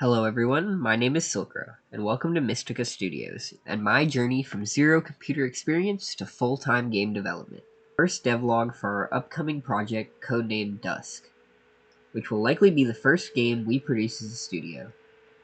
Hello everyone, my name is Silkra, and welcome to Mystica Studios, and my journey from zero computer experience to full-time game development. First devlog for our upcoming project codenamed Dusk, which will likely be the first game we produce as a studio.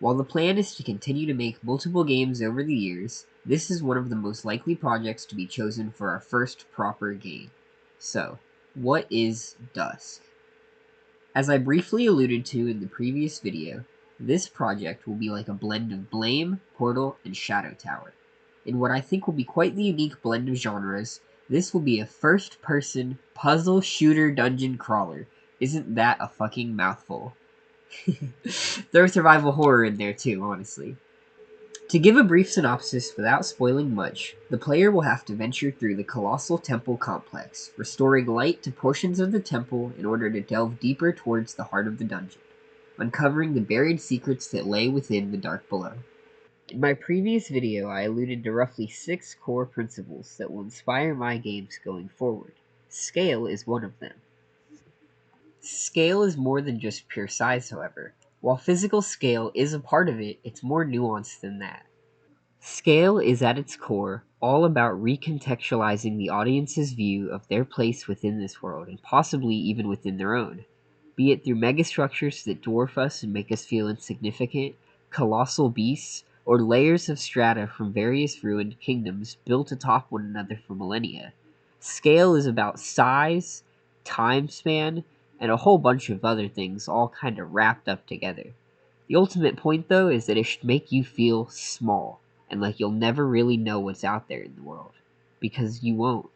While the plan is to continue to make multiple games over the years, this is one of the most likely projects to be chosen for our first proper game. So, what is Dusk? As I briefly alluded to in the previous video, this project will be like a blend of Blame, Portal, and Shadow Tower. In what I think will be quite the unique blend of genres, this will be a first-person puzzle shooter dungeon crawler. Isn't that a fucking mouthful? Throw survival horror in there too, honestly. To give a brief synopsis without spoiling much, the player will have to venture through the colossal temple complex, restoring light to portions of the temple in order to delve deeper towards the heart of the dungeon, uncovering the buried secrets that lay within the dark below. In my previous video, I alluded to roughly 6 core principles that will inspire my games going forward. Scale is one of them. Scale is more than just pure size, however. While physical scale is a part of it, it's more nuanced than that. Scale is at its core all about recontextualizing the audience's view of their place within this world, and possibly even within their own. Be it through megastructures that dwarf us and make us feel insignificant, colossal beasts, or layers of strata from various ruined kingdoms built atop one another for millennia. Scale is about size, time span, and a whole bunch of other things all kind of wrapped up together. The ultimate point, though, is that it should make you feel small and like you'll never really know what's out there in the world, because you won't.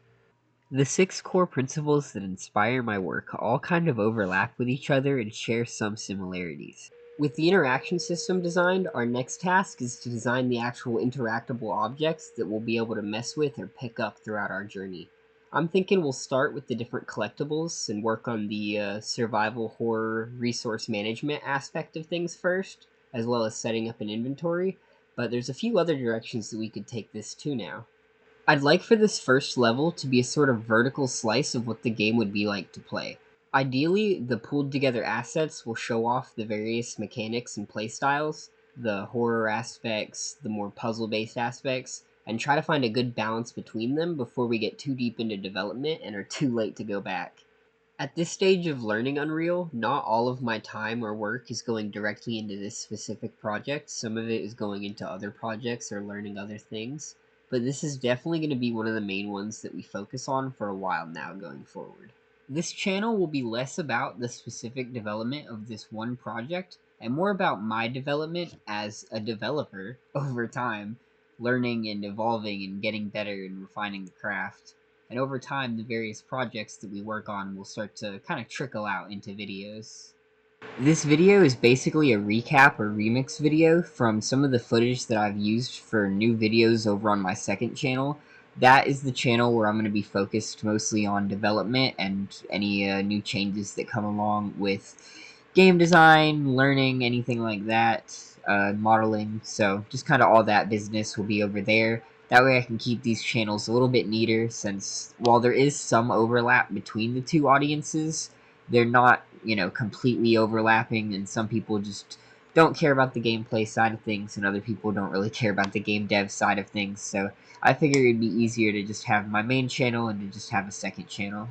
The 6 core principles that inspire my work all kind of overlap with each other and share some similarities. With the interaction system designed, our next task is to design the actual interactable objects that we'll be able to mess with or pick up throughout our journey. I'm thinking we'll start with the different collectibles and work on the survival horror resource management aspect of things first, as well as setting up an inventory, but there's a few other directions that we could take this to now. I'd like for this first level to be a sort of vertical slice of what the game would be like to play. Ideally, the pooled together assets will show off the various mechanics and playstyles, the horror aspects, the more puzzle based aspects, and try to find a good balance between them before we get too deep into development and are too late to go back. At this stage of learning Unreal, not all of my time or work is going directly into this specific project. Some of it is going into other projects or learning other things, but this is definitely going to be one of the main ones that we focus on for a while now going forward. This channel will be less about the specific development of this one project and more about my development as a developer over time, learning and evolving and getting better and refining the craft. And over time, the various projects that we work on will start to kind of trickle out into videos. This video is basically a recap or remix video from some of the footage that I've used for new videos over on my second channel. That is the channel where I'm going to be focused mostly on development and any new changes that come along with game design, learning, anything like that, modeling. So just kind of all that business will be over there. That way I can keep these channels a little bit neater, since while there is some overlap between the two audiences, they're not, completely overlapping, and some people just don't care about the gameplay side of things, and other people don't really care about the game dev side of things, so I figured it'd be easier to just have my main channel and to just have a second channel.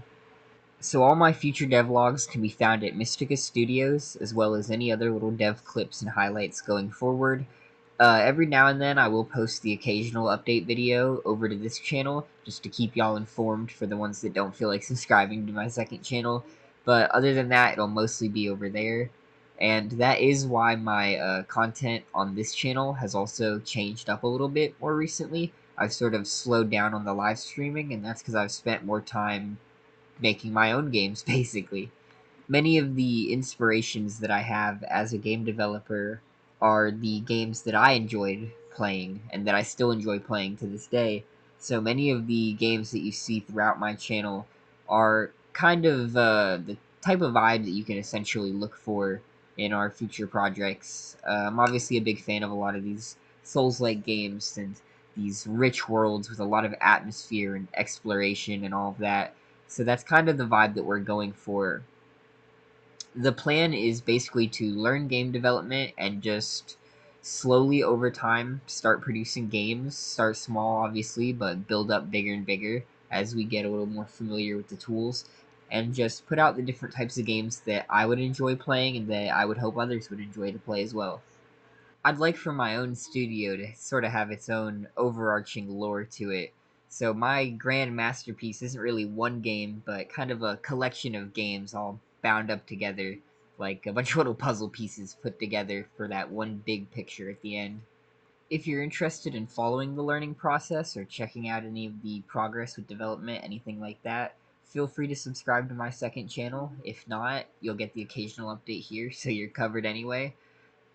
So all my future devlogs can be found at Mystica Studios, as well as any other little dev clips and highlights going forward. Every now and then I will post the occasional update video over to this channel, just to keep y'all informed for the ones that don't feel like subscribing to my second channel. But other than that, it'll mostly be over there. And that is why my content on this channel has also changed up a little bit more recently. I've sort of slowed down on the live streaming, and that's because I've spent more time making my own games, basically. Many of the inspirations that I have as a game developer are the games that I enjoyed playing and that I still enjoy playing to this day. So many of the games that you see throughout my channel are kind of the type of vibe that you can essentially look for in our future projects. I'm obviously a big fan of a lot of these Souls-like games and these rich worlds with a lot of atmosphere and exploration and all of that. So that's kind of the vibe that we're going for The plan is basically to learn game development and just slowly over time start producing games. Start small, obviously, but build up bigger and bigger as we get a little more familiar with the tools. And just put out the different types of games that I would enjoy playing and that I would hope others would enjoy to play as well. I'd like for my own studio to sort of have its own overarching lore to it. So my grand masterpiece isn't really one game, but kind of a collection of games all bound up together, like a bunch of little puzzle pieces put together for that one big picture at the end. If you're interested in following the learning process or checking out any of the progress with development, anything like that, feel free to subscribe to my second channel. If not, you'll get the occasional update here, so you're covered anyway.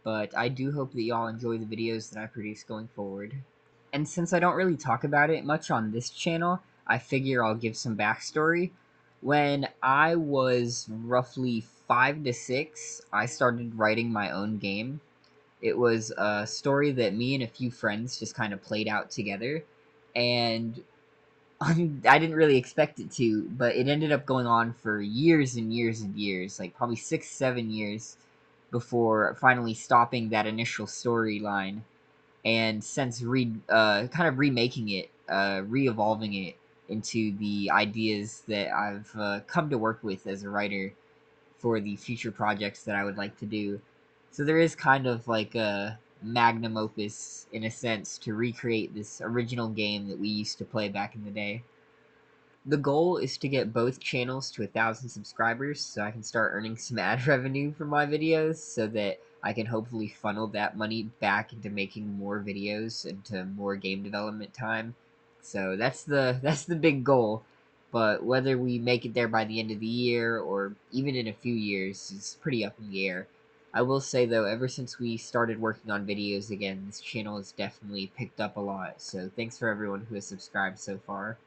But I do hope that y'all enjoy the videos that I produce going forward. And since I don't really talk about it much on this channel, I figure I'll give some backstory. When I was roughly 5 to 6, I started writing my own game. It was a story that me and a few friends just kind of played out together, and I didn't really expect it to, but it ended up going on for years and years and years, like probably 6, 7 years before finally stopping that initial storyline. And since kind of remaking it, re-evolving it into the ideas that I've come to work with as a writer for the future projects that I would like to do. So there is kind of like a magnum opus, in a sense, to recreate this original game that we used to play back in the day. The goal is to get both channels to 1,000 subscribers so I can start earning some ad revenue from my videos so that I can hopefully funnel that money back into making more videos, into more game development time. So that's the big goal. But whether we make it there by the end of the year or even in a few years is pretty up in the air. I will say though, ever since we started working on videos again, this channel has definitely picked up a lot. So thanks for everyone who has subscribed so far.